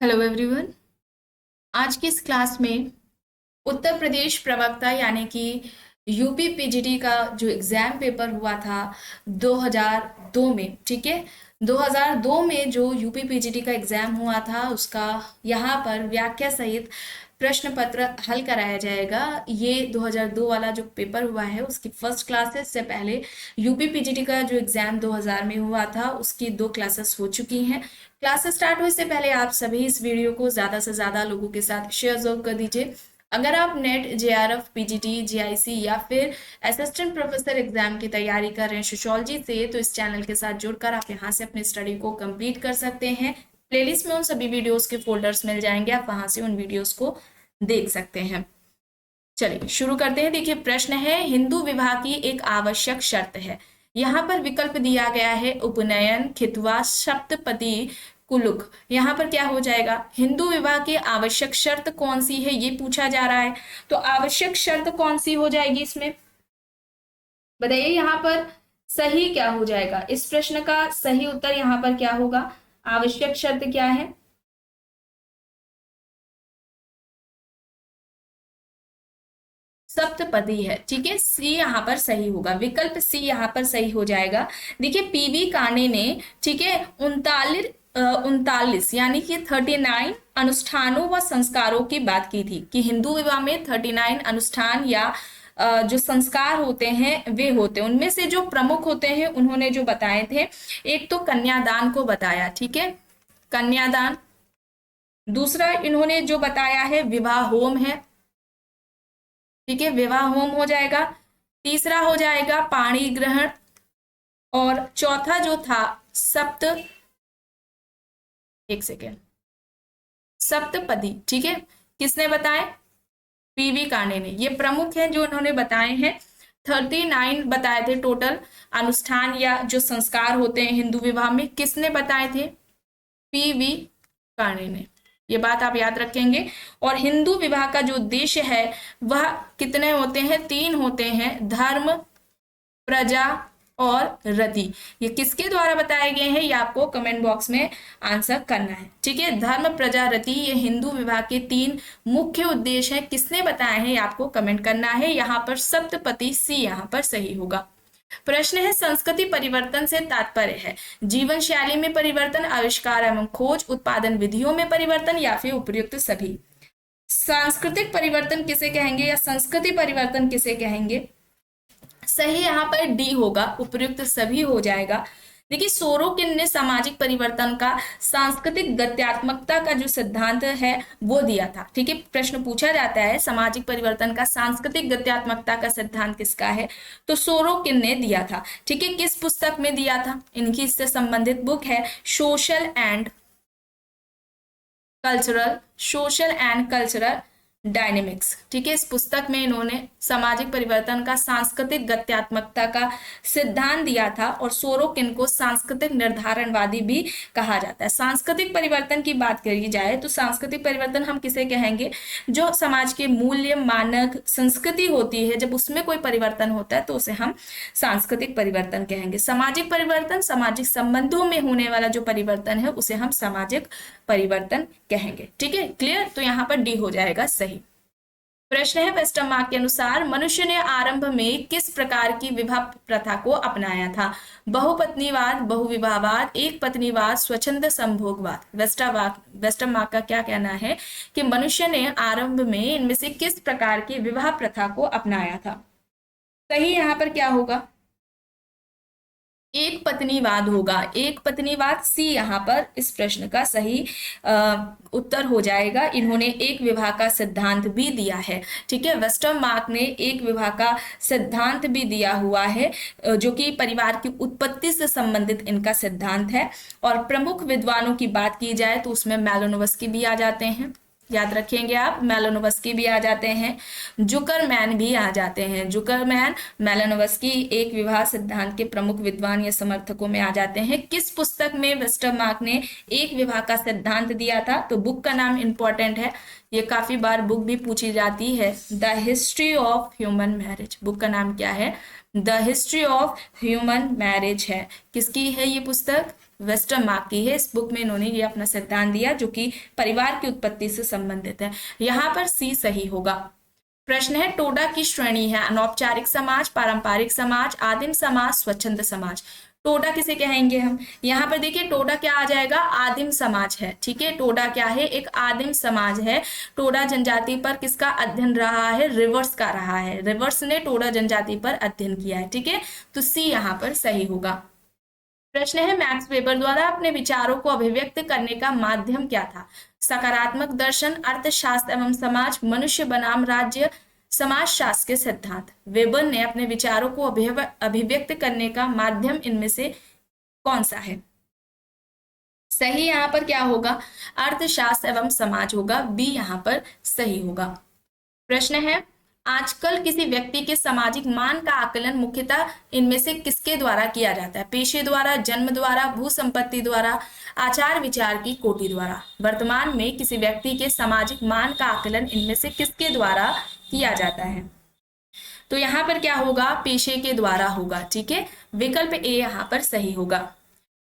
Hello everyone. आज की इस क्लास में उत्तर प्रदेश प्रवक्ता यानी कि यूपी पीजीटी का जो एग्जाम पेपर हुआ था 2002 में, ठीक है। 2002 में जो यूपी पीजीटी का एग्जाम हुआ था उसका यहाँ पर व्याख्या सहित प्रश्न पत्र हल कराया जाएगा। ये 2002 वाला जो पेपर हुआ है उसकी फर्स्ट क्लासेस से पहले यूपी पीजीटी का जो एग्जाम 2000 में हुआ था उसकी 2 क्लासेस हो चुकी हैं। क्लासेस स्टार्ट होने से पहले आप सभी इस वीडियो को ज़्यादा से ज़्यादा लोगों के साथ शेयर जरूर कर दीजिए। अगर आप नेट जेआरएफ पीजीटी जीआईसी या फिर असिस्टेंट प्रोफेसर एग्जाम की तैयारी कर रहे हैं सोशियोलॉजी से, तो इस चैनल के साथ जुड़कर आप यहाँ से अपनी स्टडी को कंप्लीट कर सकते हैं। प्लेलिस्ट में उन सभी वीडियोस के फोल्डर्स मिल जाएंगे, आप वहां से उन वीडियोस को देख सकते हैं। चलिए शुरू करते हैं। देखिए प्रश्न है, हिंदू विवाह की एक आवश्यक शर्त है। यहाँ पर विकल्प दिया गया है उपनयन, खितवा, सप्तपदी, कुलुक। यहाँ पर क्या हो जाएगा? हिंदू विवाह की आवश्यक शर्त कौन सी है ये पूछा जा रहा है, तो आवश्यक शर्त कौन सी हो जाएगी इसमें बताइए। यहाँ पर सही क्या हो जाएगा? इस प्रश्न का सही उत्तर यहाँ पर क्या होगा? आवश्यक शर्त क्या है? सप्तपदी है, ठीक है। सी यहाँ पर सही होगा, विकल्प सी यहाँ पर सही हो जाएगा। देखिए पीवी काने ने, ठीक है, 39 यानी कि 39 अनुष्ठानों व संस्कारों की बात की थी कि हिंदू विवाह में 39 अनुष्ठान या जो संस्कार होते हैं वे होते हैं। उनमें से जो प्रमुख होते हैं उन्होंने जो बताए थे, एक तो कन्यादान को बताया, ठीक है, कन्यादान। दूसरा इन्होंने जो बताया है विवाह होम है, ठीक है, विवाह होम हो जाएगा। तीसरा हो जाएगा पाणी ग्रहण, और चौथा जो था सप्त, एक सेकेंड, सप्तपदी, ठीक है। किसने बताए? पीवी काने ने। ये प्रमुख हैं जो उन्होंने बताए हैं। 39 बताए थे टोटल अनुष्ठान या जो संस्कार होते हैं हिंदू विवाह में, किसने बताए थे? पीवी काने ने। ये बात आप याद रखेंगे। और हिंदू विवाह का जो उद्देश्य है वह कितने होते हैं? 3 होते हैं, धर्म, प्रजा और रति। ये किसके द्वारा बताए गए हैं ये आपको कमेंट बॉक्स में आंसर करना है, ठीक है। धर्म, प्रजा, रति, ये हिंदू विवाह के 3 मुख्य उद्देश्य हैं। किसने बताए हैं ये आपको कमेंट करना है। यहाँ पर सप्तपदी सी यहाँ पर सही होगा। प्रश्न है, संस्कृति परिवर्तन से तात्पर्य है जीवन शैली में परिवर्तन, आविष्कार एवं खोज, उत्पादन विधियों में परिवर्तन या फिर उपयुक्त सभी। सांस्कृतिक परिवर्तन किसे कहेंगे या संस्कृति परिवर्तन किसे कहेंगे? सही यहाँ पर डी होगा, उपयुक्त सभी हो जाएगा। देखिए सोरोकिन ने सामाजिक परिवर्तन का सांस्कृतिक गत्यात्मकता का जो सिद्धांत है वो दिया था, ठीक है। प्रश्न पूछा जाता है सामाजिक परिवर्तन का सांस्कृतिक गत्यात्मकता का सिद्धांत किसका है, तो सोरोकिन ने दिया था, ठीक है। किस पुस्तक में दिया था? इनकी इससे संबंधित बुक है सोशल एंड कल्चरल डायनेमिक्स, ठीक है। इस पुस्तक में इन्होंने सामाजिक परिवर्तन का सांस्कृतिक गत्यात्मकता का सिद्धांत दिया था, और सोरोकिन को सांस्कृतिक निर्धारणवादी भी कहा जाता है। सांस्कृतिक परिवर्तन की बात करी जाए तो सांस्कृतिक परिवर्तन हम किसे कहेंगे? जो समाज के मूल्य, मानक, संस्कृति होती है, जब उसमें कोई परिवर्तन होता है तो उसे हम सांस्कृतिक परिवर्तन कहेंगे। सामाजिक परिवर्तन सामाजिक संबंधों में होने वाला जो परिवर्तन है उसे हम सामाजिक परिवर्तन कहेंगे, ठीक है। क्लियर? तो यहाँ पर डी हो जाएगा सही। प्रश्न है, वेस्टरमार्क के अनुसार मनुष्य ने आरंभ में किस प्रकार की विवाह प्रथा को अपनाया था? बहुपत्नीवाद, बहुविवाहवाद, एक पत्नीवाद, स्वच्छंद संभोगवाद। वेस्टरमार्क का क्या कहना है कि मनुष्य ने आरंभ में इनमें से किस प्रकार की विवाह प्रथा को अपनाया था? सही यहाँ पर क्या होगा? एक पत्नीवाद होगा, एक पत्नीवाद सी यहाँ पर इस प्रश्न का सही उत्तर हो जाएगा। इन्होंने एक विवाह का सिद्धांत भी दिया है, ठीक है। वेस्टरमार्क ने एक विवाह का सिद्धांत भी दिया हुआ है जो कि परिवार की उत्पत्ति से संबंधित इनका सिद्धांत है। और प्रमुख विद्वानों की बात की जाए तो उसमें मैलोनोवस्की भी आ जाते हैं, याद रखेंगे आप, मैलोनोवस्की भी आ जाते हैं, जुकरमैन भी आ जाते हैं। जुकरमैन, मैलोनोवस्की एक विवाह सिद्धांत के प्रमुख विद्वान या समर्थकों में आ जाते हैं। किस पुस्तक में वेस्टरमार्क ने एक विवाह का सिद्धांत दिया था? तो बुक का नाम इंपॉर्टेंट है, ये काफी बार बुक भी पूछी जाती है, the history of human marriage. Book का नाम क्या है? The history of human marriage है। किसकी है ये पुस्तक? वेस्टरमार्क की है। इस बुक में इन्होंने ये अपना सिद्धांत दिया जो कि परिवार की उत्पत्ति से संबंधित है। यहाँ पर सी सही होगा। प्रश्न है टोडा की श्रेणी है अनौपचारिक समाज, पारंपरिक समाज, आदिम समाज, स्वच्छंद समाज। टोडा किसे कहेंगे हम? यहाँ पर देखिए टोडा क्या आ जाएगा, आदिम समाज है। ठीक है, टोडा क्या है, एक आदिम समाज है। टोडा जनजाति पर किसका अध्ययन रहा है? रिवर्स का रहा है। रिवर्स ने टोडा जनजाति पर अध्ययन किया है। ठीक है, तो सी यहाँ पर सही होगा। प्रश्न है मैक्स वेबर द्वारा अपने विचारों को अभिव्यक्त करने का माध्यम क्या था? सकारात्मक दर्शन, अर्थशास्त्र एवं समाज, मनुष्य बनाम राज्य, समाजशास्त्र के सिद्धांत। वेबर ने अपने विचारों को अभिव्यक्त करने का माध्यम इनमें से कौन सा है? सही यहाँ पर क्या होगा? अर्थशास्त्र एवं समाज होगा। बी यहाँ पर सही होगा। प्रश्न है आजकल किसी व्यक्ति के सामाजिक मान का आकलन मुख्यतः इनमें से किसके द्वारा किया जाता है? पेशे द्वारा, जन्म द्वारा, भू संपत्ति द्वारा, आचार विचार की कोटि द्वारा। वर्तमान में किसी व्यक्ति के सामाजिक मान का आकलन इनमें से किसके द्वारा किया जाता है? तो यहाँ पर क्या होगा? पेशे के द्वारा होगा। ठीक है, विकल्प ए यहाँ पर सही होगा।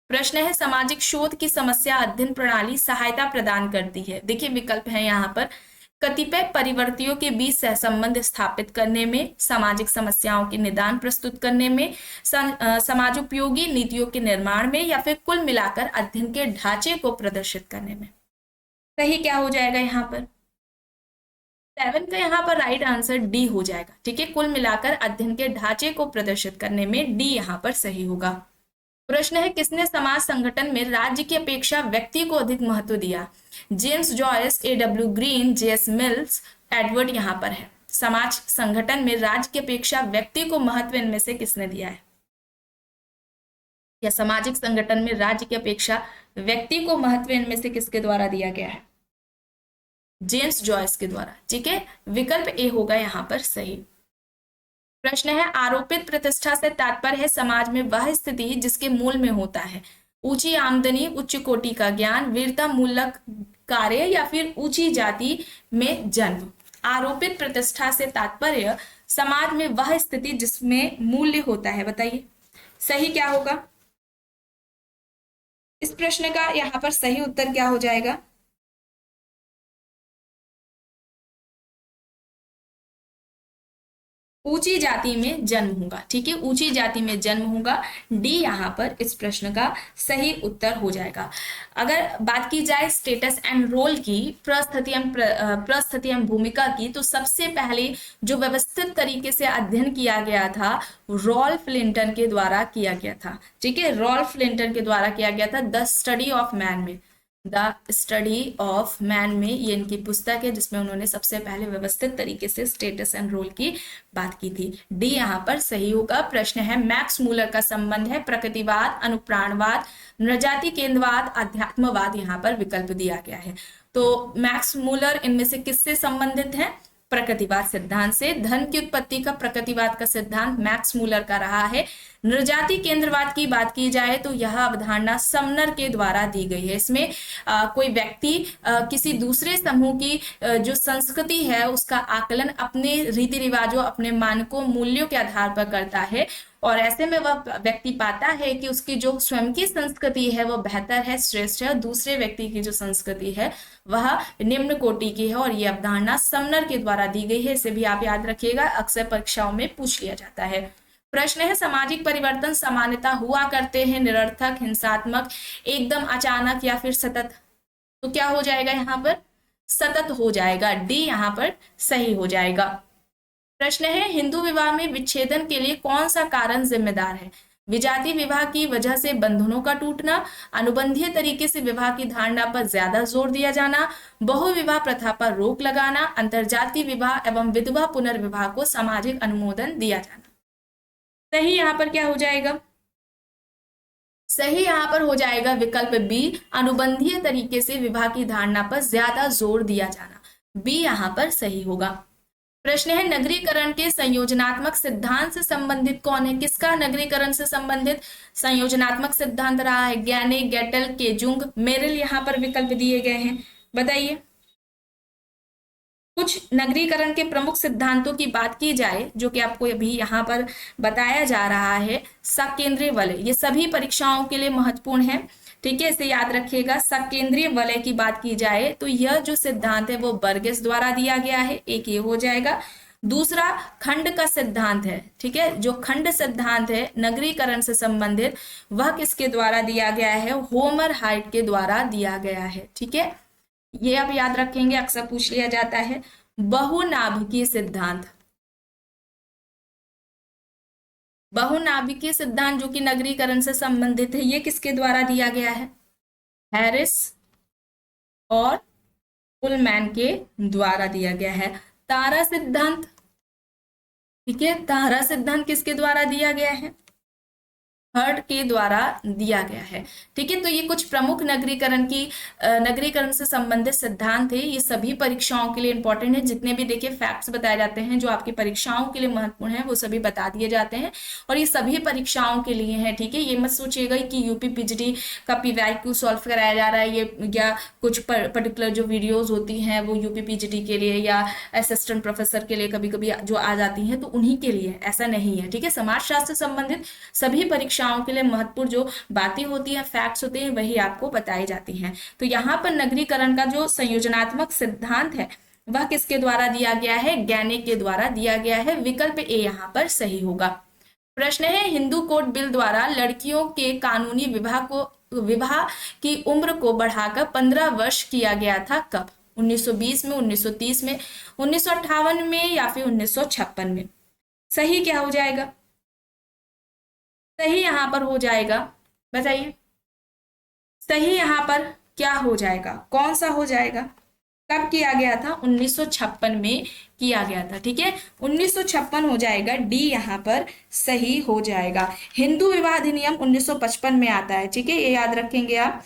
प्रश्न है सामाजिक शोध की समस्या अध्ययन प्रणाली सहायता प्रदान करती है। देखिए विकल्प है यहाँ पर कतिपय परिवर्तियों के बीच सहसंबंध स्थापित करने में, सामाजिक समस्याओं के निदान प्रस्तुत करने में, समाजोपयोगी नीतियों के निर्माण में, या फिर कुल मिलाकर अध्ययन के ढांचे को प्रदर्शित करने में। सही क्या हो जाएगा यहाँ पर? 7 का यहाँ पर राइट आंसर डी हो जाएगा। ठीक है, कुल मिलाकर अध्ययन के ढांचे को प्रदर्शित करने में डी यहाँ पर सही होगा। प्रश्न है किसने समाज संगठन में राज्य की अपेक्षा व्यक्ति को अधिक महत्व दिया? James Joyce, A.W. Green, J.S. Mills, Edward यहाँ पर है। समाज संगठन में राज्य की अपेक्षा व्यक्ति को महत्व इनमें से किसने दिया है? या सामाजिक संगठन में राज्य की अपेक्षा व्यक्ति को महत्व इनमें से किसके द्वारा दिया गया है? जेम्स जॉयस के द्वारा। ठीक है, विकल्प ए होगा यहाँ पर सही। प्रश्न है आरोपित प्रतिष्ठा से तात्पर्य है समाज में वह स्थिति जिसके मूल में होता है ऊंची आमदनी, उच्च कोटि का ज्ञान, वीरता मूलक कार्य, या फिर ऊंची जाति में जन्म। आरोपित प्रतिष्ठा से तात्पर्य समाज में वह स्थिति जिसमें मूल्य होता है। बताइए सही क्या होगा? इस प्रश्न का यहाँ पर सही उत्तर क्या हो जाएगा? ऊंची जाति में जन्म होगा। ठीक है, ऊंची जाति में जन्म होगा। डी यहाँ पर इस प्रश्न का सही उत्तर हो जाएगा। अगर बात की जाए स्टेटस एंड रोल की, प्रस्थिति एवं भूमिका की, तो सबसे पहले जो व्यवस्थित तरीके से अध्ययन किया गया था रॉल्फ लिंटन के द्वारा किया गया था। ठीक है, रॉल्फ लिंटन के द्वारा किया गया था द स्टडी ऑफ मैन में। द स्टडी ऑफ मैन में ये इनकी पुस्तक है जिसमें उन्होंने सबसे पहले व्यवस्थित तरीके से स्टेटस एंड रोल की बात की थी। डी यहाँ पर सही होगा। प्रश्न है मैक्स मूलर का संबंध है प्रकृतिवाद, अनुप्राणवाद, नृजाति केंद्रवाद, अध्यात्मवाद। यहाँ पर विकल्प दिया गया है। तो मैक्स मूलर इनमें से किससे संबंधित है? प्रकृतिवाद सिद्धांत से। धन की उत्पत्ति का प्रकृतिवाद का सिद्धांत मैक्स मूलर का रहा है। नृजाति केंद्रवाद की बात की जाए तो यह अवधारणा समनर के द्वारा दी गई है। इसमें कोई व्यक्ति किसी दूसरे समूह की जो संस्कृति है उसका आकलन अपने रीति रिवाजों, अपने मानकों, मूल्यों के आधार पर करता है, और ऐसे में वह व्यक्ति पाता है कि उसकी जो स्वयं की संस्कृति है वो बेहतर है, श्रेष्ठ है, दूसरे व्यक्ति की जो संस्कृति है वह निम्न कोटि की है। और यह अवधारणा समनर के द्वारा दी गई है। इसे भी आप याद रखिएगा, अक्सर परीक्षाओं में पूछ लिया जाता है। प्रश्न है सामाजिक परिवर्तन सामान्यतः हुआ करते हैं निरर्थक, हिंसात्मक, एकदम अचानक, या फिर सतत। तो क्या हो जाएगा यहाँ पर? सतत हो जाएगा। डी यहाँ पर सही हो जाएगा। प्रश्न है हिंदू विवाह में विच्छेदन के लिए कौन सा कारण जिम्मेदार है? विजातीय विवाह की वजह से बंधनों का टूटना, अनुबंधीय तरीके से विवाह की धारणा पर ज्यादा जोर दिया जाना, बहुविवाह प्रथा पर रोक लगाना, अंतरजातीय विवाह एवं विधवा पुनर्विवाह को सामाजिक अनुमोदन दिया जाना। सही यहाँ पर क्या हो जाएगा? सही यहाँ पर हो जाएगा विकल्प बी, अनुबंधीय तरीके से विवाह की धारणा पर ज्यादा जोर दिया जाना। बी यहाँ पर सही होगा। प्रश्न है नगरीकरण के संयोजनात्मक सिद्धांत से संबंधित कौन है? किसका नगरीकरण से संबंधित संयोजनात्मक सिद्धांत रहा है? ज्ञाने, गेटल, केजुंग, मेरिल यहाँ पर विकल्प दिए गए हैं। बताइए कुछ नगरीकरण के प्रमुख सिद्धांतों की बात की जाए जो कि आपको अभी यहाँ पर बताया जा रहा है। सकेंद्रीय वलय, ये सभी परीक्षाओं के लिए महत्वपूर्ण है। ठीक है, इसे याद रखिएगा। सकेंद्रीय वलय की बात की जाए तो यह जो सिद्धांत है वो बर्गेस द्वारा दिया गया है, एक ये हो जाएगा। दूसरा खंड का सिद्धांत है, ठीक है, जो खंड सिद्धांत है नगरीकरण से संबंधित, वह किसके द्वारा दिया गया है, होमर हाइट के द्वारा दिया गया है, ठीक है, ये आप याद रखेंगे, अक्सर पूछ लिया जाता है। बहुनाभिकीय सिद्धांत, बहुनाभिकीय सिद्धांत जो कि नगरीकरण से संबंधित है, ये किसके द्वारा दिया गया है, हैरिस और पुलमैन के द्वारा दिया गया है। तारा सिद्धांत, ठीक है, तारा सिद्धांत किसके द्वारा दिया गया है, हर्ट के द्वारा दिया गया है, ठीक है। तो ये कुछ प्रमुख नगरीकरण से संबंधित सिद्धांत थे, ये सभी परीक्षाओं के लिए इंपॉर्टेंट है। जितने भी देखिए फैक्ट्स बताए जाते हैं जो आपकी परीक्षाओं के लिए महत्वपूर्ण है, वो सभी बता दिए जाते हैं और ये सभी परीक्षाओं के लिए है, ठीक है। ये मत सोचिएगा कि यूपी पीजीटी का पीवाईक्यू सॉल्व कराया जा रहा है, ये या कुछ पर्टिकुलर जो वीडियोज होती हैं वो यूपी पीजीटी के लिए या असिस्टेंट प्रोफेसर के लिए कभी कभी जो आ जाती हैं तो उन्हीं के लिए, ऐसा नहीं है, ठीक है। समाजशास्त्र से संबंधित सभी परीक्षा के लिए महत्वपूर्ण जो बातें होती हैं, फैक्ट्स होते हैं, वही आपको बताई जाती हैं। तो यहाँ पर नगरीकरण का जो संयोजनात्मक सिद्धांत है वह किसके द्वारा दिया गया है, गैनिक के द्वारा दिया गया है। विकल्प ए यहाँ पर सही होगा। प्रश्न है, हिंदू कोड बिल द्वारा लड़कियों के कानूनी विवाह की उम्र को बढ़ाकर 15 वर्ष किया गया था कब, 1920 में, 1930 में, 1958 में या फिर 1956 में। सही क्या हो जाएगा, सही यहां पर हो जाएगा, बताइए सही यहां पर क्या हो जाएगा, कौन सा हो जाएगा, कब किया गया था, 1956 में किया गया था, ठीक है, 1956 हो जाएगा, डी यहां पर सही हो जाएगा। हिंदू विवाह अधिनियम 1955 में आता है, ठीक है, ये याद रखेंगे आप,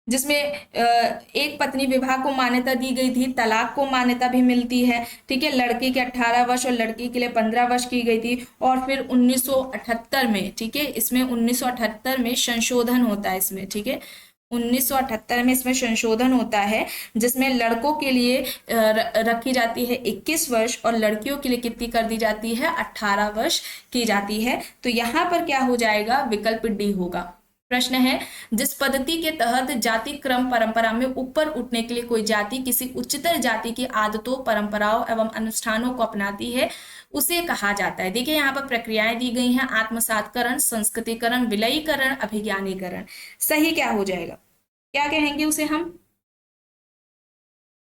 जिसमें एक पत्नी विवाह को मान्यता दी गई थी, तलाक को मान्यता भी मिलती है, ठीक है, लड़के के 18 वर्ष और लड़की के लिए 15 वर्ष की गई थी। और फिर 1978 में, ठीक है, इसमें 1978 में संशोधन होता है इसमें, ठीक है, 1978 में इसमें संशोधन होता है जिसमें लड़कों के लिए रखी जाती है 21 वर्ष और लड़कियों के लिए कितनी कर दी जाती है, 18 वर्ष की जाती है। तो यहाँ पर क्या हो जाएगा, विकल्प डी होगा। प्रश्न है, जिस पद्धति के तहत जाति क्रम परंपरा में ऊपर उठने के लिए कोई जाति किसी उच्चतर जाति की आदतों, परंपराओं एवं अनुष्ठानों को अपनाती है उसे कहा जाता है। देखिए यहाँ पर प्रक्रियाएं दी गई हैं, आत्मसातकरण, संस्कृतिकरण, विलयीकरण, अभिज्ञानीकरण। सही क्या हो जाएगा, क्या कहेंगे उसे हम,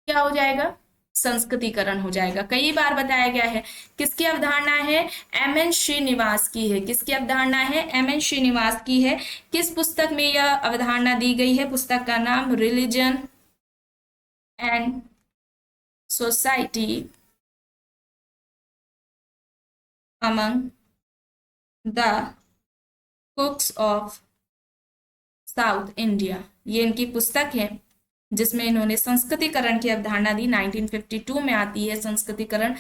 क्या हो जाएगा, संस्कृतिकरण हो जाएगा। कई बार बताया गया है, किसकी अवधारणा है, एम.एन. श्रीनिवास की है, किसकी अवधारणा है, एम.एन. श्रीनिवास की है। किस पुस्तक में यह अवधारणा दी गई है, पुस्तक का नाम religion and society among the कुक्स of south India, ये इनकी पुस्तक है जिसमें इन्होंने संस्कृतिकरण की अवधारणा दी। 1952 में आती है। संस्कृतिकरण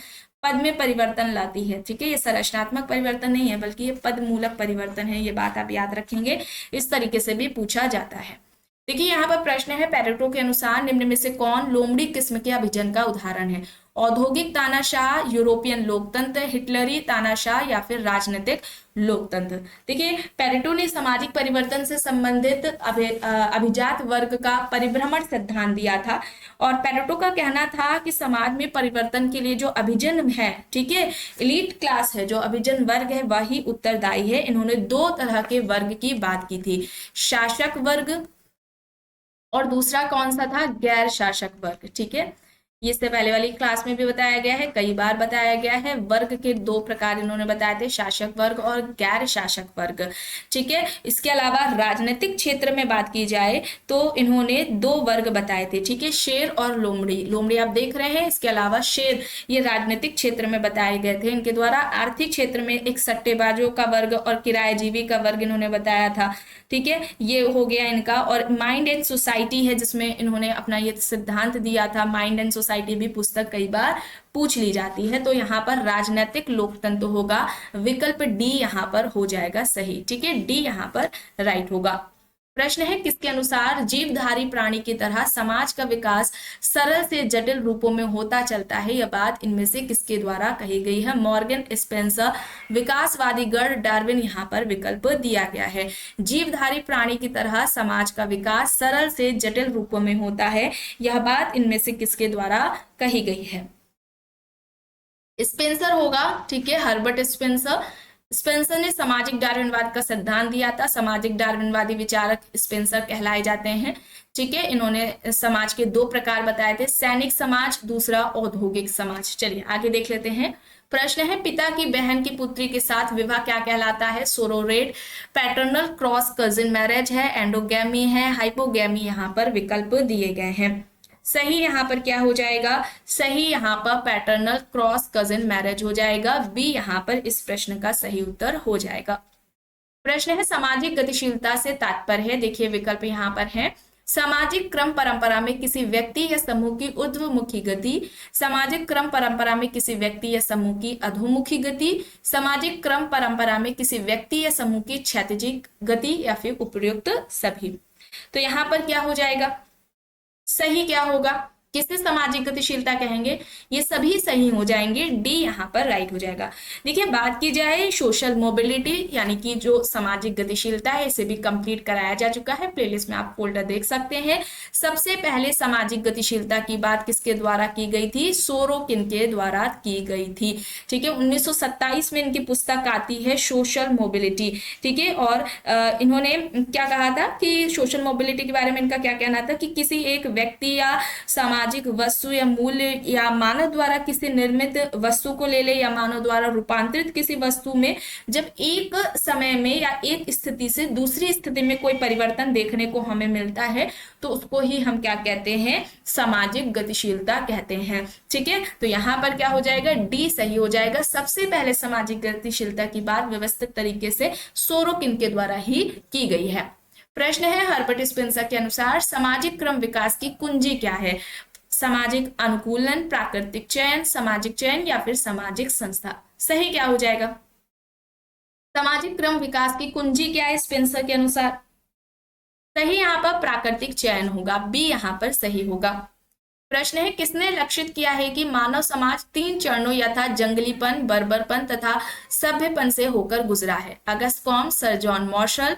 पद में परिवर्तन लाती है, ठीक है, ये संरचनात्मक परिवर्तन नहीं है बल्कि ये पद मूलक परिवर्तन है, ये बात आप याद रखेंगे, इस तरीके से भी पूछा जाता है। देखिए यहाँ पर प्रश्न है, पेरेटो के अनुसार निम्न में से कौन लोमड़ी किस्म के अभिजन का उदाहरण है, औद्योगिक तानाशाह, यूरोपियन लोकतंत्र, हिटलरी तानाशाह या फिर राजनीतिक लोकतंत्र। देखिए पेरेटो ने सामाजिक परिवर्तन से संबंधित अभिजात वर्ग का परिभ्रमण सिद्धांत दिया था और पेरेटो का कहना था कि समाज में परिवर्तन के लिए जो अभिजन है, ठीक है, एलीट क्लास है, जो अभिजन वर्ग है वही उत्तरदायी है। इन्होंने दो तरह के वर्ग की बात की थी, शासक वर्ग और दूसरा कौन सा था, गैर शासक वर्ग, ठीक है, ये इससे पहले वाली क्लास में भी बताया गया है, कई बार बताया गया है। वर्ग के दो प्रकार इन्होंने बताए थे, शासक वर्ग और गैर शासक वर्ग, ठीक है। इसके अलावा राजनीतिक क्षेत्र में बात की जाए तो इन्होंने दो वर्ग बताए थे, ठीक है, शेर और लोमड़ी। लोमड़ी आप देख रहे हैं, इसके अलावा शेर, ये राजनीतिक क्षेत्र में बताए गए थे इनके द्वारा। आर्थिक क्षेत्र में एक सट्टेबाजों का वर्ग और किराएजीवी का वर्ग इन्होंने बताया था, ठीक है, ये हो गया इनका। और माइंड एंड सोसाइटी है जिसमें इन्होंने अपना ये सिद्धांत दिया था। माइंड एंड सोसाइटी भी पुस्तक कई बार पूछ ली जाती है। तो यहाँ पर राजनीतिक लोकतंत्र होगा, विकल्प डी यहाँ पर हो जाएगा सही, ठीक है, डी यहाँ पर राइट होगा। प्रश्न है किसके अनुसार जीवधारी प्राणी की तरह समाज का विकास सरल से जटिल रूपों में होता चलता है। यह बात इनमें से किसके द्वारा कही गई है? मॉर्गन, स्पेंसर, विकासवादी गण, डार्विन। यहाँ पर विकल्प दिया गया है। जीवधारी प्राणी की तरह समाज का विकास सरल से जटिल रूपों में होता है, यह बात इनमें से किसके द्वारा कही गई है? स्पेंसर होगा, ठीक है, हर्बर्ट स्पेंसर। स्पेंसर ने सामाजिक डार्विनवाद का सिद्धांत दिया था। सामाजिक डार्विनवादी विचारक स्पेंसर कहलाए जाते हैं, ठीक है। इन्होंने समाज के दो प्रकार बताए थे, सैनिक समाज, दूसरा औद्योगिक समाज। चलिए आगे देख लेते हैं। प्रश्न है पिता की बहन की पुत्री के साथ विवाह क्या कहलाता है? Sororate, paternal cross cousin marriage है, एंडोगैमी है, हाइपोगैमी। यहाँ पर विकल्प दिए गए हैं। सही यहाँ पर क्या हो जाएगा? सही यहाँ पर पैटर्नल क्रॉस कजिन मैरिज हो जाएगा। बी यहाँ पर इस प्रश्न का सही उत्तर हो जाएगा। प्रश्न है सामाजिक गतिशीलता से तात्पर्य है। देखिए विकल्प यहाँ पर है, सामाजिक क्रम परंपरा में किसी व्यक्ति या समूह की ऊर्ध्वमुखी गति, सामाजिक क्रम परंपरा में किसी व्यक्ति या समूह की अधोमुखी गति, सामाजिक क्रम परंपरा में किसी व्यक्ति या समूह की क्षैतिज गति, या फिर उपयुक्त सभी। तो यहाँ पर क्या हो जाएगा? सही क्या होगा? किसे सामाजिक गतिशीलता कहेंगे? ये सभी सही हो जाएंगे। डी यहाँ पर राइट हो जाएगा। देखिए बात की जाए सोशल मोबिलिटी यानी कि जो सामाजिक गतिशीलता है, इसे भी कंप्लीट कराया जा चुका है। प्लेलिस्ट में आप फोल्डर देख सकते हैं। सबसे पहले सामाजिक गतिशीलता की बात किसके द्वारा की गई थी? सोरोकिन के द्वारा की गई थी, ठीक है। 1927 में इनकी पुस्तक आती है सोशल मोबिलिटी, ठीक है। और इन्होंने क्या कहा था कि सोशल मोबिलिटी के बारे में इनका क्या कहना था कि किसी एक व्यक्ति या सामाजिक वस्तु या मूल्य या मानव द्वारा किसी निर्मित वस्तु को ले ले या मानव द्वारा रूपांतरित किसी वस्तु में जब एक समय में या एक स्थिति से दूसरी स्थिति में कोई परिवर्तन देखने को हमें मिलता है, तो उसको ही हम क्या कहते हैं? सामाजिक गतिशीलता कहते हैं, ठीक है। तो यहाँ पर क्या हो जाएगा? डी सही हो जाएगा। सबसे पहले सामाजिक गतिशीलता की बात व्यवस्थित तरीके से सोरोकिन के द्वारा ही की गई है। प्रश्न है हर्बर्ट स्पेंसर के अनुसार सामाजिक क्रम विकास की कुंजी क्या है? सामाजिक अनुकूलन, प्राकृतिक चयन, सामाजिक चयन, या फिर सामाजिक संस्था। सही क्या हो जाएगा? सामाजिक क्रम विकास की कुंजी क्या है स्पेंसर के अनुसार? सही यहाँ पर प्राकृतिक चयन होगा। बी यहाँ पर सही होगा। प्रश्न है किसने लक्षित किया है कि मानव समाज 3 चरणों यथा जंगलीपन, बर्बरपन तथा सभ्यपन से होकर गुजरा है? Auguste Comte, sir John Marshall,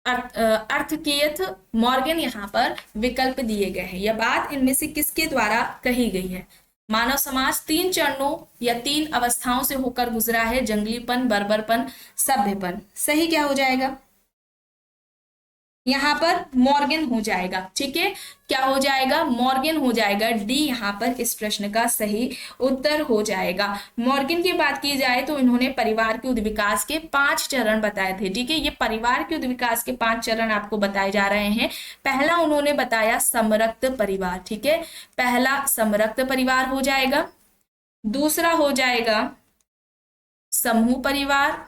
Arthur Keith, Morgan. यहाँ पर विकल्प दिए गए हैं। यह बात इनमें से किसके द्वारा कही गई है? मानव समाज 3 चरणों या 3 अवस्थाओं से होकर गुजरा है, जंगलीपन, बर्बरपन, सभ्यपन। सही क्या हो जाएगा? यहाँ पर मॉर्गन हो जाएगा, ठीक है। क्या हो जाएगा? मॉर्गन हो जाएगा। डी यहाँ पर इस प्रश्न का सही उत्तर हो जाएगा। मॉर्गन की बात की जाए तो इन्होंने परिवार के उद्विकास के 5 चरण बताए थे, ठीक है। ये परिवार के उद्विकास के 5 चरण आपको बताए जा रहे हैं। पहला उन्होंने बताया समरक्त परिवार, ठीक है। पहला समरक्त परिवार हो जाएगा। दूसरा हो जाएगा समूह परिवार।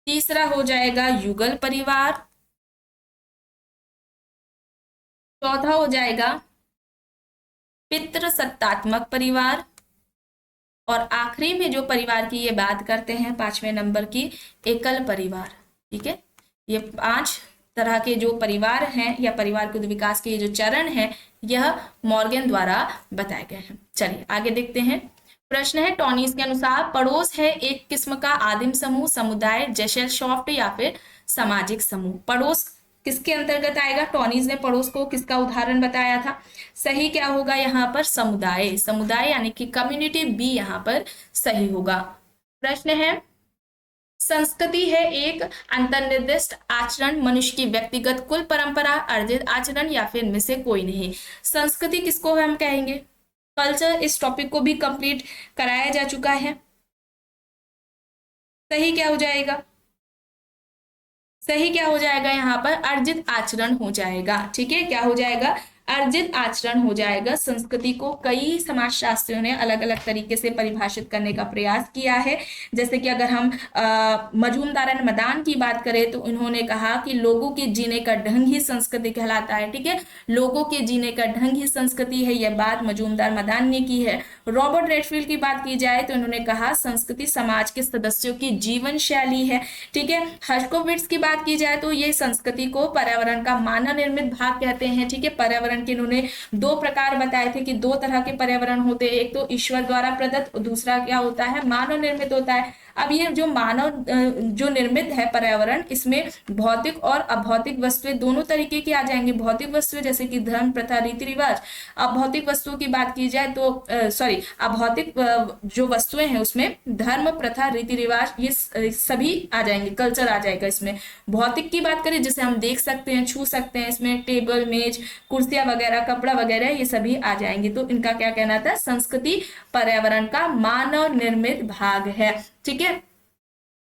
तीसरा हो जाएगा युगल परिवार। चौथा हो जाएगा पितृसत्तात्मक परिवार। और आखिरी में जो परिवार की ये बात करते हैं 5वें नंबर की, एकल परिवार, ठीक है। ये 5 तरह के जो परिवार हैं या परिवार के विकास के ये जो चरण हैं, यह मॉर्गन द्वारा बताए गए हैं। चलिए आगे देखते हैं। प्रश्न है टॉनीस के अनुसार पड़ोस है एक किस्म का आदिम समूह, समुदाय, जेसेलशॉफ्ट, या फिर सामाजिक समूह। पड़ोस किसके अंतर्गत आएगा? टॉनीज ने पड़ोस को किसका उदाहरण बताया था? सही क्या होगा यहाँ पर? समुदाय। समुदाय यानी कि कम्युनिटी। बी यहाँ पर सही होगा। प्रश्न है संस्कृति है एक अंतर्निर्दिष्ट आचरण, मनुष्य की व्यक्तिगत कुल परंपरा, अर्जित आचरण, या फिर इनमें से कोई नहीं। संस्कृति किसको हम कहेंगे? कल्चर। इस टॉपिक को भी कंप्लीट कराया जा चुका है। सही क्या हो जाएगा? सही क्या हो जाएगा यहाँ पर? अर्जित आचरण हो जाएगा, ठीक है। क्या हो जाएगा? अर्जित आचरण हो जाएगा। संस्कृति को कई समाजशास्त्रियों ने अलग अलग तरीके से परिभाषित करने का प्रयास किया है। जैसे कि अगर हम मजूमदार एंड मदान की बात करें तो उन्होंने कहा कि लोगों के जीने का ढंग ही संस्कृति कहलाता है। ठीक है, लोगों के जीने का ढंग ही संस्कृति है, यह बात मजूमदार मदान ने की है। रॉबर्ट रेडफील्ड की बात की जाए तो उन्होंने कहा संस्कृति समाज के सदस्यों की जीवन शैली है। ठीक है, हर्शकोविट्ज की बात की जाए तो ये संस्कृति को पर्यावरण का मानव निर्मित भाग कहते हैं। ठीक है, पर्यावरण के इन्होंने दो प्रकार बताए थे कि दो तरह के पर्यावरण होते हैं, एक तो ईश्वर द्वारा प्रदत्त और दूसरा क्या होता है, मानव निर्मित होता है। अब ये जो मानव जो निर्मित है पर्यावरण, इसमें भौतिक और अभौतिक वस्तुएं दोनों तरीके की आ जाएंगी। भौतिक वस्तुएं जैसे कि धर्म, प्रथा, रीति रिवाज। अभौतिक वस्तुओं की बात की जाए तो अभौतिक जो वस्तुएं हैं उसमें धर्म, प्रथा, रीति रिवाज ये सभी आ जाएंगे, कल्चर आ जाएगा इसमें। भौतिक की बात करें जिसे हम देख सकते हैं, छू सकते हैं, इसमें टेबल, मेज, कुर्सियां वगैरह, कपड़ा वगैरह ये सभी आ जाएंगे। तो इनका क्या कहना था, संस्कृति पर्यावरण का मानव निर्मित भाग है। ठीक है,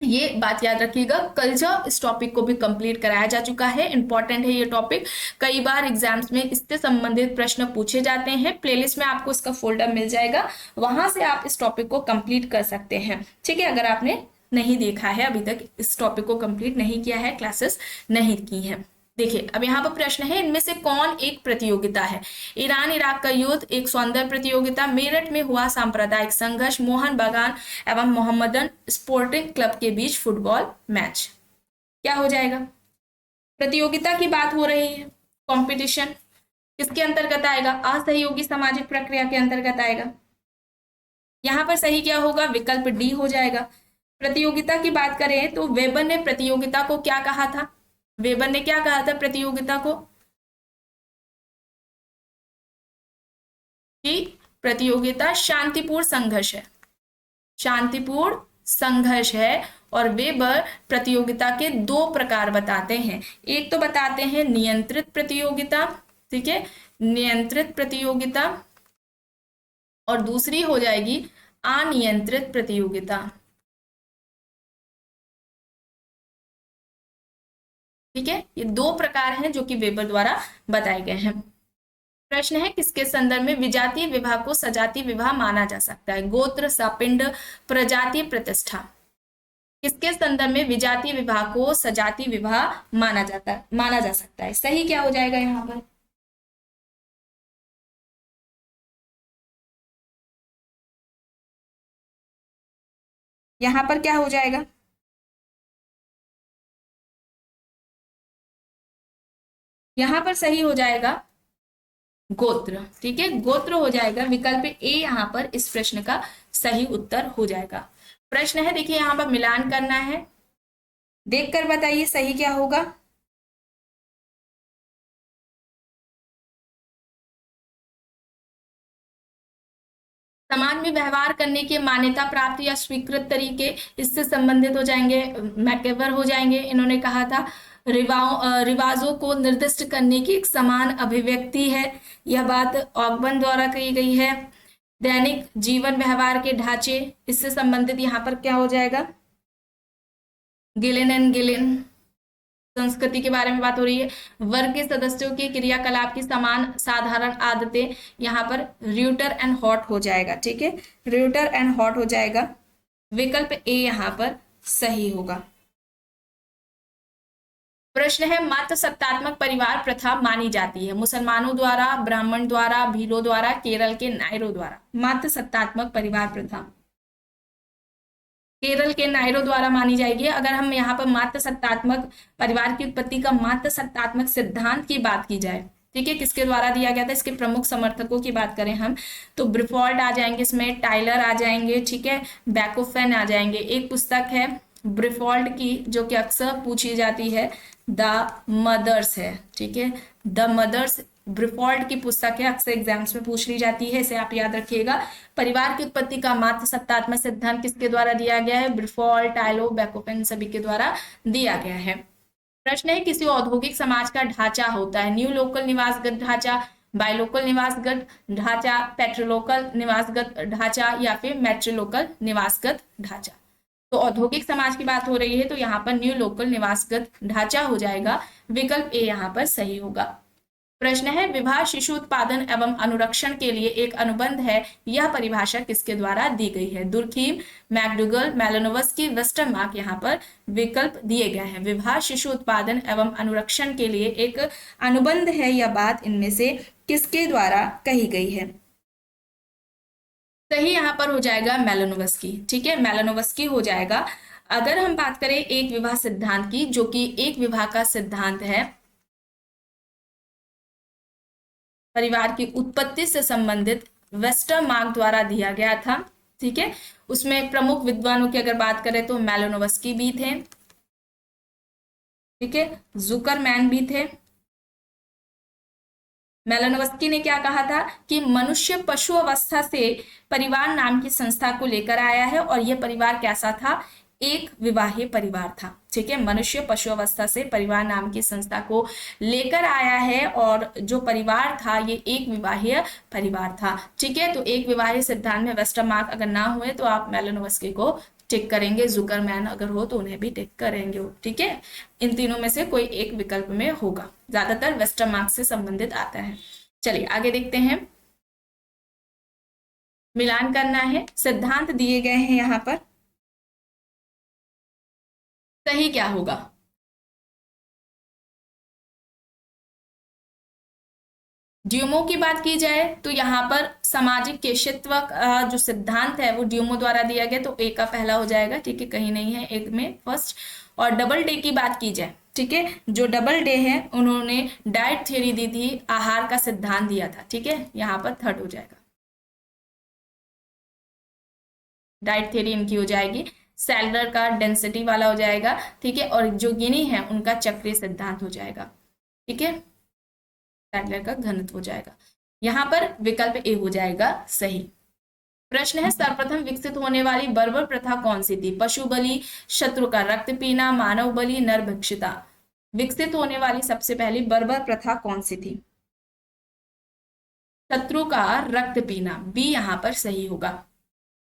ये बात याद रखिएगा। कल्चर इस टॉपिक को भी कंप्लीट कराया जा चुका है, इंपॉर्टेंट है ये टॉपिक, कई बार एग्जाम्स में इससे संबंधित प्रश्न पूछे जाते हैं। प्लेलिस्ट में आपको इसका फोल्डर मिल जाएगा, वहां से आप इस टॉपिक को कंप्लीट कर सकते हैं। ठीक है, अगर आपने नहीं देखा है अभी तक, इस टॉपिक को कंप्लीट नहीं किया है, क्लासेस नहीं की है। देखिए अब यहाँ पर प्रश्न है, इनमें से कौन एक प्रतियोगिता है। ईरान इराक का युद्ध, एक सौंदर्य प्रतियोगिता, मेरठ में हुआ सांप्रदायिक संघर्ष, मोहन बागान एवं मोहम्मदन स्पोर्टिंग क्लब के बीच फुटबॉल मैच। क्या हो जाएगा, प्रतियोगिता की बात हो रही है, कंपटीशन किसके अंतर्गत आएगा, असहयोगी सामाजिक प्रक्रिया के अंतर्गत आएगा। यहाँ पर सही क्या होगा, विकल्प डी हो जाएगा। प्रतियोगिता की बात करें तो वेबर ने प्रतियोगिता को क्या कहा था, वेबर ने क्या कहा था प्रतियोगिता को, कि प्रतियोगिता शांतिपूर्ण संघर्ष है, शांतिपूर्ण संघर्ष है। और वेबर प्रतियोगिता के दो प्रकार बताते हैं, एक तो बताते हैं नियंत्रित प्रतियोगिता, ठीक है, नियंत्रित प्रतियोगिता, और दूसरी हो जाएगी अनियंत्रित प्रतियोगिता। ठीक है, ये दो प्रकार हैं जो कि वेबर द्वारा बताए गए हैं। प्रश्न है, किसके संदर्भ में विजातीय विवाह को सजातीय विवाह माना जा सकता है। गोत्र, सपिंड, प्रजातीय प्रतिष्ठा, किसके संदर्भ में विजातीय विवाह को सजातीय विवाह माना जा सकता है। सही क्या हो जाएगा यहाँ पर, यहाँ पर क्या हो जाएगा, यहाँ पर सही हो जाएगा गोत्र। ठीक है, गोत्र हो जाएगा, विकल्प ए यहाँ पर इस प्रश्न का सही उत्तर हो जाएगा। प्रश्न है, देखिए यहाँ पर मिलान करना है, देखकर बताइए सही क्या होगा। समाज में व्यवहार करने की मान्यता प्राप्त या स्वीकृत तरीके इससे संबंधित हो जाएंगे, मैकेवर हो जाएंगे। इन्होंने कहा था रिवाजों को निर्दिष्ट करने की एक समान अभिव्यक्ति है, यह बात ऑकबर्न द्वारा कही गई है। दैनिक जीवन व्यवहार के ढांचे, इससे संबंधित यहाँ पर क्या हो जाएगा, गिलेन एंड गिलेन। संस्कृति के बारे में बात हो रही है। वर्ग के सदस्यों के क्रियाकलाप की समान साधारण आदतें, यहाँ पर र्यूटर एंड हॉट हो जाएगा। ठीक है, र्यूटर एंड हॉट हो जाएगा, विकल्प ए यहाँ पर सही होगा। प्रश्न है, मात्र सत्तात्मक परिवार प्रथा मानी जाती है मुसलमानों द्वारा, ब्राह्मण द्वारा, भीलों द्वारा, केरल के नायरों द्वारा। मात्र सत्तात्मक परिवार प्रथा केरल के नायरों द्वारा मानी जाएगी। अगर हम यहाँ पर मात्र सत्तात्मक परिवार की उत्पत्ति का मात्र सत्तात्मक सिद्धांत की बात की जाए, ठीक है, किसके द्वारा दिया गया था, इसके प्रमुख समर्थकों की बात करें हम तो ब्रिफोल्ट आ जाएंगे, इसमें टाइलर आ जाएंगे, ठीक है, बैकोफेन आ जाएंगे। एक पुस्तक है ब्रिफोल्ट की जो कि अक्सर पूछी जाती है, द मदर्स है। ठीक है, द मदर्स ब्रिफोल्ट की पुस्तक है, अक्सर एग्जाम्स में पूछ ली जाती है, इसे आप याद रखिएगा। परिवार की उत्पत्ति का मात्र सत्तात्मक सिद्धांत किसके द्वारा दिया गया है, ब्रिफोल्ट, टाइलो, बैकोफेन सभी के द्वारा दिया गया है। प्रश्न है, किसी औद्योगिक समाज का ढांचा होता है न्यू लोकल निवासगत ढांचा, बायलोकल निवासगत ढांचा, पेट्रोलोकल निवासगत ढांचा या फिर मेट्रोलोकल निवासगत ढांचा। तो औद्योगिक समाज की बात हो रही है तो यहाँ पर न्यू लोकल निवासगत ढांचा हो जाएगा, विकल्प ए यहाँ पर सही होगा। प्रश्न है विवाह शिशु उत्पादन एवं अनुरक्षण के लिए एक अनुबंध है, यह परिभाषा किसके द्वारा दी गई है? दुर्खीम, मैकडूगल, मेलानोव्स्की, वेस्टरमार्क यहाँ पर विकल्प दिए गए हैं। विवाह शिशु उत्पादन एवं अनुरक्षण के लिए एक अनुबंध है, यह बात इनमें से किसके द्वारा कही गई है? सही यहाँ पर हो जाएगा मेलानोव्स्की। ठीक है, मेलानोव्स्की हो जाएगा। अगर हम बात करें एक विवाह सिद्धांत की, जो कि एक विवाह का सिद्धांत है, परिवार की उत्पत्ति से संबंधित वेस्टरमार्क द्वारा दिया गया था। ठीक है, उसमें प्रमुख विद्वानों की अगर बात करें तो मेलानोव्स्की भी थे, ठीक है, जुकरमैन भी थे। मेलानोव्स्की ने क्या कहा था कि मनुष्य पशु अवस्था से परिवार नाम की संस्था को लेकर आया है और यह परिवार कैसा था? एक विवाही परिवार था। ठीक है, मनुष्य पशु अवस्था से परिवार नाम की संस्था को लेकर आया है और जो परिवार था ये एक विवाहीय परिवार था। ठीक है, तो एक विवाही सिद्धांत में वेस्टरमार्क अगर ना हुए तो आप मेलानोव्स्की को टिक करेंगे, जुकरमैन अगर हो तो उन्हें भी टिक करेंगे। ठीक है, इन तीनों में से कोई एक विकल्प में होगा, ज्यादातर वेस्टरमार्क से संबंधित आता है। चलिए आगे देखते हैं, मिलान करना है, सिद्धांत दिए गए हैं यहाँ पर, सही क्या होगा? ड्यूमो की बात की जाए तो यहाँ पर सामाजिक केशत्व का जो सिद्धांत है वो ड्यूमो द्वारा दिया गया, तो ए का पहला हो जाएगा। ठीक है, कहीं नहीं है एक में फर्स्ट। और डबल डे की बात की जाए, ठीक है, जो डबल डे है उन्होंने डाइट थ्योरी दी थी, आहार का सिद्धांत दिया था। ठीक है, यहाँ पर थर्ड हो जाएगा, डाइट थ्योरी इनकी हो जाएगी। सैलर का डेंसिटी वाला हो जाएगा। ठीक है, और जो गिनी है उनका चक्रीय सिद्धांत हो जाएगा। ठीक है, सैडलर का घनत्व हो जाएगा। यहां पर विकल्प ए हो जाएगा सही। प्रश्न है सर्वप्रथम विकसित होने वाली बर्बर प्रथा कौन सी थी? पशु बलि, शत्रु का रक्त पीना, मानव बलि, नरभक्षिता। विकसित होने वाली सबसे पहली बर्बर प्रथा कौन सी थी? शत्रु का रक्त पीना, बी यहां पर सही होगा।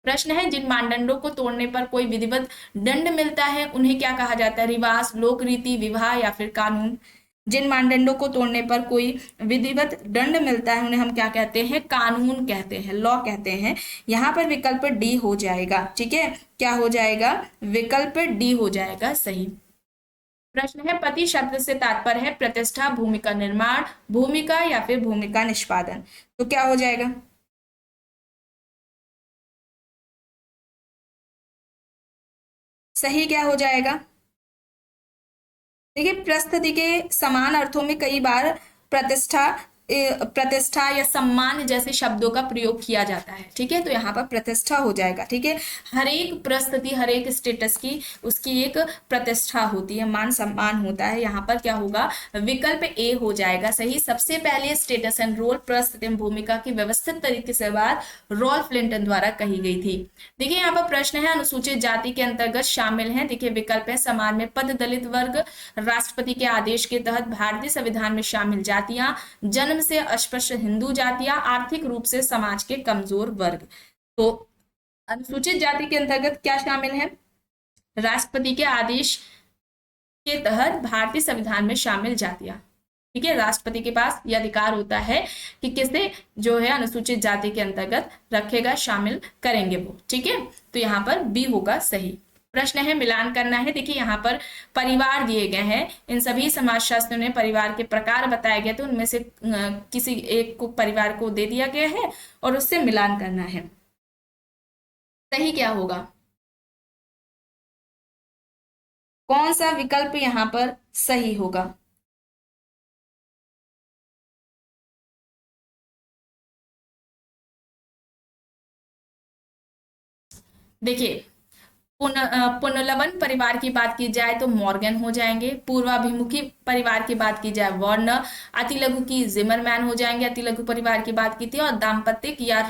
प्रश्न है जिन मानदंडों को तोड़ने पर कोई विधिवत दंड मिलता है उन्हें क्या कहा जाता है? रिवाज, लोक रीति, विवाह या फिर कानून। जिन मानदंडों को तोड़ने पर कोई विधिवत दंड मिलता है उन्हें हम क्या कहते हैं? कानून कहते हैं, लॉ कहते हैं। यहाँ पर विकल्प डी हो जाएगा। ठीक है, क्या हो जाएगा? विकल्प डी हो जाएगा सही। प्रश्न है पति शब्द से तात्पर्य है प्रतिष्ठा, भूमिका निर्माण, भूमिका या फिर भूमिका निष्पादन। तो क्या हो जाएगा? सही क्या हो जाएगा? देखिए, प्रस्थिति के समान अर्थों में कई बार प्रतिष्ठा या सम्मान जैसे शब्दों का प्रयोग किया जाता है। ठीक है, तो यहाँ पर प्रतिष्ठा हो जाएगा। ठीक है, हर एक परिस्थिति, हर एक स्टेटस की उसकी एक प्रतिष्ठा होती है, मान सम्मान होता है। यहाँ पर क्या होगा? विकल्प ए हो जाएगा सही। सबसे पहले स्टेटस एंड रोल, परिस्थिति एवं भूमिका की व्यवस्थित तरीके से बात रॉल्फ लिंटन द्वारा कही गई थी। देखिए यहाँ पर प्रश्न है अनुसूचित जाति के अंतर्गत शामिल है। देखिए विकल्प है समाज में पद दलित वर्ग, राष्ट्रपति के आदेश के तहत भारतीय संविधान में शामिल जातियां, जन्म से अस्पृश्य हिंदू जातियां, आर्थिक रूप से समाज के कमजोर वर्ग। तो अनुसूचित जाति के अंतर्गत क्या शामिल है? राष्ट्रपति के आदेश के तहत भारतीय संविधान में शामिल जातियां। ठीक है, राष्ट्रपति के पास यह अधिकार होता है कि किसे जो है अनुसूचित जाति के अंतर्गत रखेगा, शामिल करेंगे वो। ठीक है, तो यहाँ पर बी होगा सही। प्रश्न है मिलान करना है। देखिए यहाँ पर परिवार दिए गए हैं, इन सभी समाजशास्त्रियों ने परिवार के प्रकार बताए गए थे, उनमें से किसी एक को परिवार को दे दिया गया है और उससे मिलान करना है। सही क्या होगा? कौन सा विकल्प यहाँ पर सही होगा? देखिए पुनर्लवन परिवार की बात की जाए तो मॉर्गन हो जाएंगे, पूर्वाभिमुखी परिवार की बात की जाए वार्नर, अतिलघु की जिमरमैन हो जाएंगे, अतिलघु परिवार की बात की थी, और दाम्पत्यिक या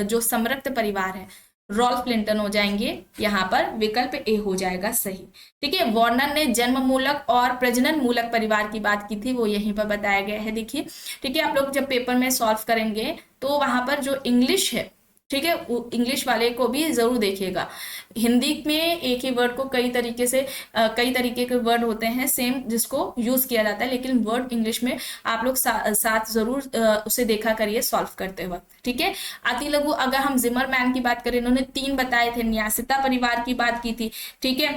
जो समरक्त परिवार है रॉल्फ लिंटन हो जाएंगे। यहाँ पर विकल्प ए हो जाएगा सही। ठीक है, वार्नर ने जन्म मूलक और प्रजनन मूलक परिवार की बात की थी, वो यहीं पर बताया गया है। देखिए, ठीक है, आप लोग जब पेपर में सॉल्व करेंगे तो वहां पर जो इंग्लिश है ठीक है, इंग्लिश वाले को भी जरूर देखिएगा। हिंदी में एक ही वर्ड को कई तरीके से कई तरीके के वर्ड होते हैं सेम जिसको यूज किया जाता है, लेकिन वर्ड इंग्लिश में आप लोग साथ जरूर उसे देखा करिए सॉल्व करते वक्त। ठीक है, अति लघु अगर हम जिमरमैन की बात करें, इन्होंने 3 बताए थे, न्यासिता परिवार की बात की थी। ठीक है,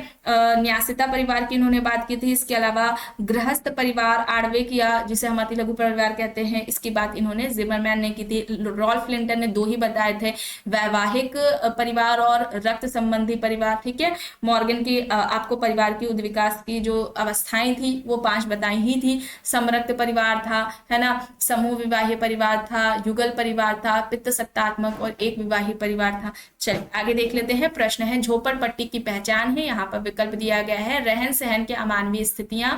न्यासिता परिवार की इन्होंने बात की थी। इसके अलावा गृहस्थ परिवार आर्वे किया, जिसे हम अति लघु परिवार कहते हैं, इसकी बात इन्होंने जिमरमैन ने की थी। रॉल्फ लिंटन ने 2 ही बताए थे, वैवाहिक परिवार और रक्त संबंधी परिवार। ठीक है, मॉर्गन की आपको परिवार की उद्विकास की जो अवस्थाएं थी वो 5 बताई ही थी। समरक्त परिवार था, है ना, समूह विवाही परिवार था, युगल परिवार था, पित्त सत्तात्मक और एक विवाही परिवार था। चलिए आगे देख लेते हैं। प्रश्न है झोपड़पट्टी की पहचान है। यहाँ पर विकल्प दिया गया है रहन सहन के अमानवीय स्थितियां,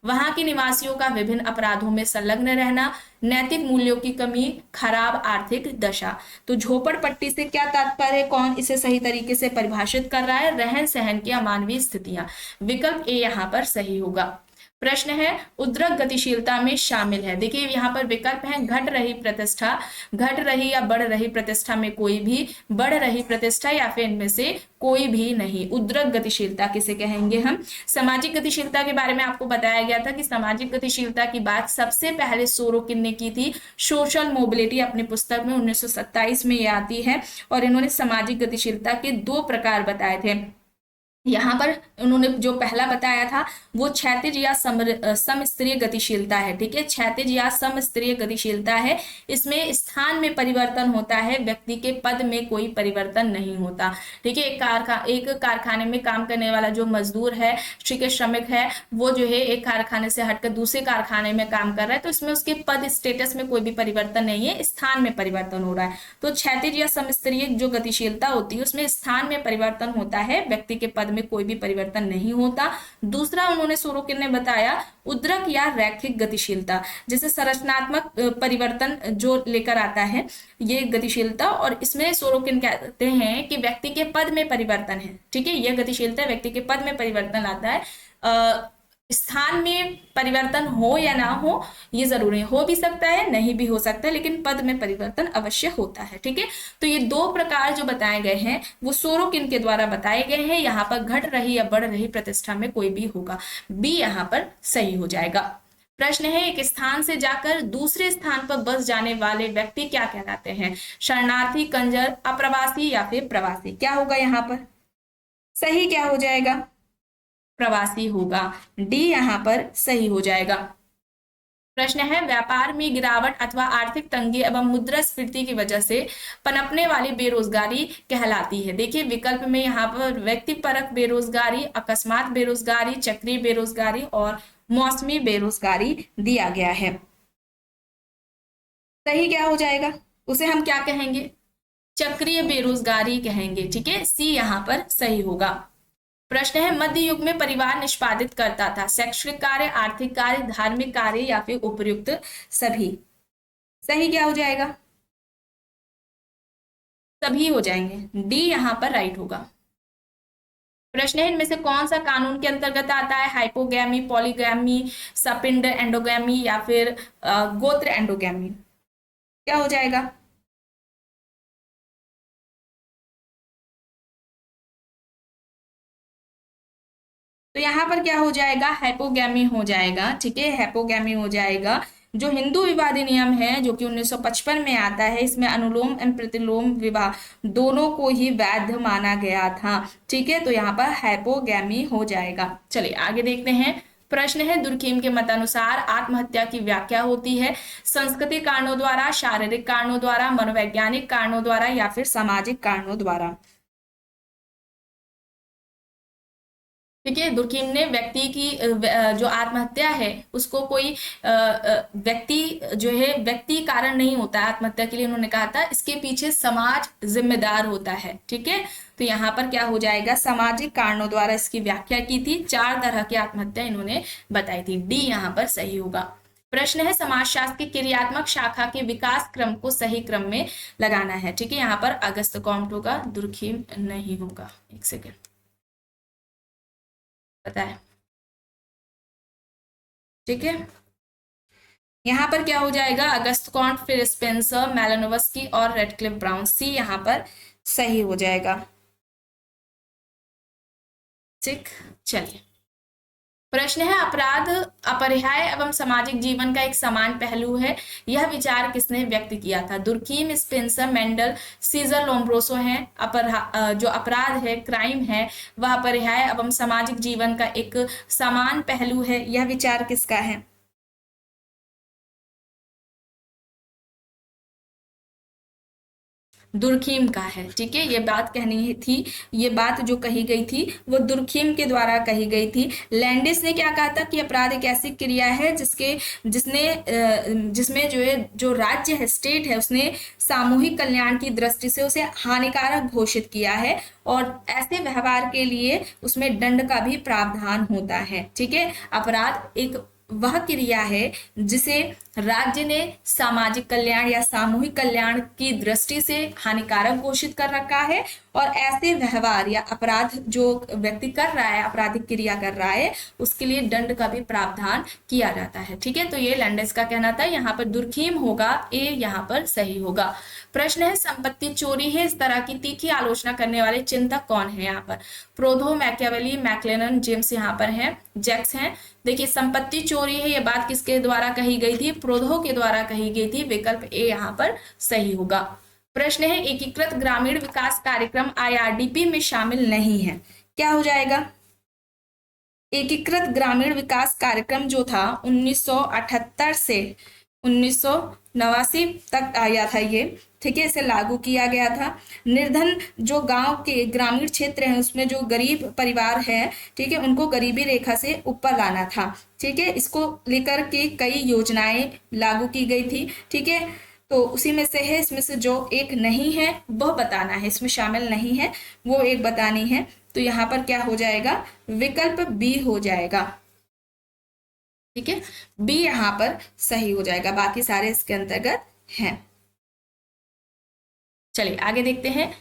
वहां के निवासियों का विभिन्न अपराधों में संलग्न रहना, नैतिक मूल्यों की कमी, खराब आर्थिक दशा। तो झोपड़पट्टी से क्या तात्पर्य है, कौन इसे सही तरीके से परिभाषित कर रहा है? रहन सहन की अमानवीय स्थितियां। विकल्प ए यहाँ पर सही होगा। प्रश्न है उद्रक गतिशीलता में शामिल है। देखिए यहाँ पर विकल्प है घट रही प्रतिष्ठा, घट रही या बढ़ रही प्रतिष्ठा में कोई भी, बढ़ रही प्रतिष्ठा या फिर इनमें से कोई भी नहीं। उद्रक गतिशीलता किसे कहेंगे हम? सामाजिक गतिशीलता के बारे में आपको बताया गया था कि सामाजिक गतिशीलता की बात सबसे पहले सोरोकिन ने की थी। सोशल मोबिलिटी अपनी पुस्तक में 1927 में ये आती है, और इन्होंने सामाजिक गतिशीलता के 2 प्रकार बताए थे। यहाँ पर उन्होंने जो पहला बताया था वो क्षैतिज या समस्तरीय गतिशीलता है। ठीक है, क्षैतिज या समस्तरीय गतिशीलता है। इसमें स्थान में परिवर्तन होता है, व्यक्ति के पद में कोई परिवर्तन नहीं होता। ठीक है, एक कारखाने में काम करने वाला जो मजदूर है, ठीक है, श्रमिक है, वो जो है एक कारखाने से हटकर दूसरे कारखाने में काम कर रहा है, तो इसमें उसके पद स्टेटस में कोई भी परिवर्तन नहीं है, स्थान में परिवर्तन हो रहा है। तो क्षैतिज या समस्तरीय जो गतिशीलता होती है उसमें स्थान में परिवर्तन होता है, व्यक्ति के पद में कोई भी परिवर्तन नहीं होता। दूसरा उन्होंने सोरोकिन ने बताया उद्रक या रैखिक गतिशीलता, जैसे संरचनात्मक परिवर्तन जो लेकर आता है ये गतिशीलता, और इसमें सोरोकिन कहते हैं कि व्यक्ति के पद में परिवर्तन है। ठीक है, यह गतिशीलता व्यक्ति के पद में परिवर्तन लाता है। स्थान में परिवर्तन हो या ना हो ये जरूरी हो भी सकता है, नहीं भी हो सकता है, लेकिन पद में परिवर्तन अवश्य होता है। ठीक है, तो ये 2 प्रकार जो बताए गए हैं वो सोरोकिन के द्वारा बताए गए हैं। यहाँ पर घट रही या बढ़ रही प्रतिष्ठा में कोई भी होगा, बी यहाँ पर सही हो जाएगा। प्रश्न है एक स्थान से जाकर दूसरे स्थान पर बस जाने वाले व्यक्ति क्या कहलाते हैं? शरणार्थी, कंजर, अप्रवासी या फिर प्रवासी। क्या होगा यहाँ पर सही, क्या हो जाएगा? प्रवासी होगा, डी यहाँ पर सही हो जाएगा। प्रश्न है व्यापार में गिरावट अथवा आर्थिक तंगी एवं मुद्रास्फीति की वजह से पनपने वाली बेरोजगारी कहलाती है। देखिए विकल्प में यहाँ पर व्यक्तिपरक बेरोजगारी, अकस्मात बेरोजगारी, चक्रीय बेरोजगारी और मौसमी बेरोजगारी दिया गया है। सही क्या हो जाएगा? उसे हम क्या कहेंगे? चक्रीय बेरोजगारी कहेंगे। ठीक है, सी यहाँ पर सही होगा। प्रश्न है मध्य युग में परिवार निष्पादित करता था शैक्षणिक कार्य, आर्थिक कार्य, धार्मिक कार्य या फिर उपयुक्त सभी। सही क्या हो जाएगा? सभी हो जाएंगे, डी यहाँ पर राइट होगा। प्रश्न है इनमें से कौन सा कानून के अंतर्गत आता है? हाइपोगैमी, पॉलीगैमी, सपिंड एंडोगैमी या फिर गोत्र एंडोगैमी। क्या हो जाएगा? तो यहाँ पर क्या हो जाएगा? हैपोगैमी हो जाएगा। ठीक है, हैपोगैमी हो जाएगा। जो हिंदू विवाह अधिनियम है जो कि 1955 में आता है, इसमें अनुलोम एवं प्रतिलोम विवाह दोनों को ही वैध माना गया था। ठीक है, तो यहाँ पर हैपोगैमी हो जाएगा। चलिए आगे देखते हैं। प्रश्न है दुर्खीम के मतानुसार आत्महत्या की व्याख्या होती है सांस्कृतिक कारणों द्वारा, शारीरिक कारणों द्वारा, मनोवैज्ञानिक कारणों द्वारा या फिर सामाजिक कारणों द्वारा। ठीक है, दुर्खीम ने व्यक्ति की जो आत्महत्या है उसको कोई व्यक्ति जो है व्यक्ति कारण नहीं होता है आत्महत्या के लिए। उन्होंने कहा था इसके पीछे समाज जिम्मेदार होता है। ठीक है, तो यहाँ पर क्या हो जाएगा? सामाजिक कारणों द्वारा इसकी व्याख्या की थी। 4 तरह की आत्महत्या इन्होंने बताई थी, डी यहाँ पर सही होगा। प्रश्न है समाजशास्त्र की क्रियात्मक शाखा के विकास क्रम को सही क्रम में लगाना है। ठीक है, यहाँ पर अगस्त कॉम्ट होगा, दुर्खीम नहीं होगा। एक सेकेंड, पता है। ठीक है, यहाँ पर क्या हो जाएगा, अगस्त कॉन्ट, फिर स्पेंसर, मेलानोवस्की और रेडक्लिफ ब्राउन, सी यहाँ पर सही हो जाएगा। ठीक, चलिए प्रश्न है, अपराध अपरिहार्य एवं सामाजिक जीवन का एक समान पहलू है, यह विचार किसने व्यक्त किया था? Durkheim, Spencer, Mendel, Caesar, Lombroso हैं। जो अपराध है, क्राइम है, वह अपरिहार्य एवं सामाजिक जीवन का एक समान पहलू है, यह विचार किसका है? दुर्खीम का है। ठीक है, ये बात कहनी थी, ये बात जो कही गई थी वो दुर्खीम के द्वारा कही गई थी। लैंडिस ने क्या कहा था कि अपराध एक ऐसी क्रिया है जिसमें जो है, जो राज्य है, स्टेट है, उसने सामूहिक कल्याण की दृष्टि से उसे हानिकारक घोषित किया है और ऐसे व्यवहार के लिए उसमें दंड का भी प्रावधान होता है। ठीक है, अपराध एक वह क्रिया है जिसे राज्य ने सामाजिक कल्याण या सामूहिक कल्याण की दृष्टि से हानिकारक घोषित कर रखा है और ऐसे व्यवहार या अपराध जो व्यक्ति कर रहा है, आपराधिक क्रिया कर रहा है, उसके लिए दंड का भी प्रावधान किया जाता है। ठीक है, तो ये लैंडेस का कहना था, यहाँ पर दुर्खीम होगा, ए यहाँ पर सही होगा। प्रश्न है, संपत्ति चोरी है इस तरह की तीखी आलोचना करने वाले चिंतक कौन है? यहाँ पर प्रोधो, मैकियावेली, मैक्लेनन, जेम्स यहाँ पर हैं, जैक्स हैं। देखिए, संपत्ति चोरी है, ये बात किसके द्वारा कही गई थी? प्रोधो के द्वारा कही गई थी। विकल्प ए यहाँ पर सही होगा। प्रश्न है, एकीकृत ग्रामीण विकास कार्यक्रम आईआरडीपी में शामिल नहीं है, क्या हो जाएगा? एकीकृत ग्रामीण विकास कार्यक्रम जो था 1978 से 1989 तक आया था ये। ठीक है, इसे लागू किया गया था। निर्धन जो गांव के ग्रामीण क्षेत्र हैं उसमें जो गरीब परिवार है, ठीक है, उनको गरीबी रेखा से ऊपर लाना था। ठीक है, इसको लेकर के कई योजनाएं लागू की गई थी। ठीक है, तो उसी में से है, इसमें से जो एक नहीं है वह बताना है, इसमें शामिल नहीं है वो एक बतानी है। तो यहाँ पर क्या हो जाएगा? विकल्प बी हो जाएगा। ठीक है, बी यहाँ पर सही हो जाएगा, बाकी सारे इसके अंतर्गत हैं। चलिए आगे देखते हैं।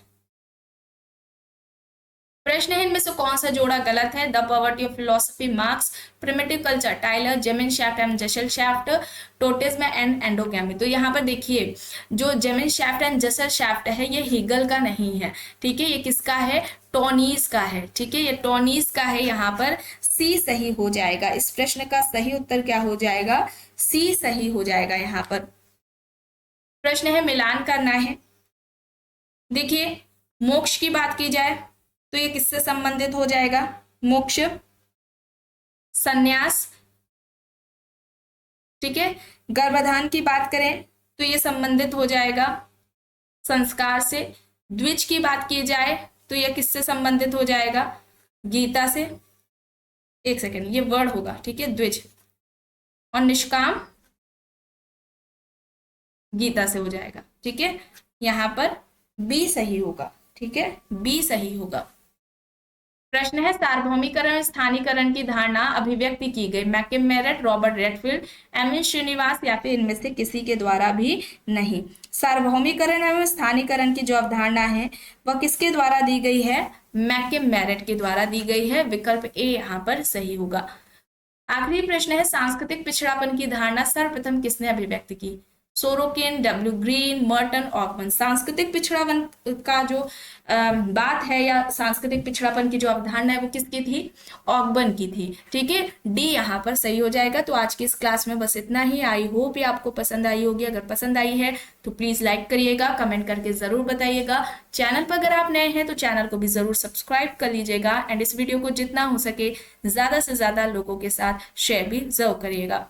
प्रश्न है, इनमें से कौन सा जोड़ा गलत है? The poverty of philosophy, Marx, primitive culture, Tylor, Gemeinschaft and Gesellschaft, totemism and endogamy. तो यहाँ पर देखिए, जो Gemeinschaft and Gesellschaft है ये हीगल का नहीं है। ठीक है, ये किसका है? टोनीस का है। ठीक है, ये टोनीस का है, यहाँ पर सी सही हो जाएगा। इस प्रश्न का सही उत्तर क्या हो जाएगा? सी सही हो जाएगा यहाँ पर। प्रश्न है, मिलान करना है। देखिए, मोक्ष की बात की जाए तो ये किससे संबंधित हो जाएगा? मोक्ष, संन्यास। ठीक है, गर्भाधान की बात करें तो ये संबंधित हो जाएगा संस्कार से। द्विज की बात की जाए तो ये किससे संबंधित हो जाएगा? गीता से। एक सेकेंड, ये वर्ड होगा। ठीक है, द्विज। और निष्काम गीता से हो जाएगा। ठीक है, यहां पर बी सही होगा। ठीक है, बी सही होगा। प्रश्न है, सार्वभौमिकरण स्थानीकरण की धारणा अभिव्यक्ति की गई? मैकमेरेट, रॉबर्ट रेडफील्ड, एम श्रीनिवास या फिर इनमें से किसी के द्वारा भी नहीं। सार्वभौमिकरण एवं स्थानीकरण की जो अवधारणा है वह किसके द्वारा दी गई है? मैकमेरेट के द्वारा दी गई है। विकल्प ए यहाँ पर सही होगा। आखिरी प्रश्न है, सांस्कृतिक पिछड़ापन की धारणा सर्वप्रथम किसने अभिव्यक्त की? Sorokin, W Green, Merton, Ogburn. सांस्कृतिक पिछड़ापन का जो बात है या सांस्कृतिक पिछड़ापन की जो अवधारणा है वो किसकी थी? ऑकबर्न की थी। ठीक है, डी यहाँ पर सही हो जाएगा। तो आज की इस क्लास में बस इतना ही। आई होप ये आपको पसंद आई होगी। अगर पसंद आई है तो प्लीज लाइक करिएगा, कमेंट करके जरूर बताइएगा। चैनल पर अगर आप नए हैं तो चैनल को भी जरूर सब्सक्राइब कर लीजिएगा एंड इस वीडियो को जितना हो सके ज्यादा से ज्यादा लोगों के साथ शेयर भी जरूर करिएगा।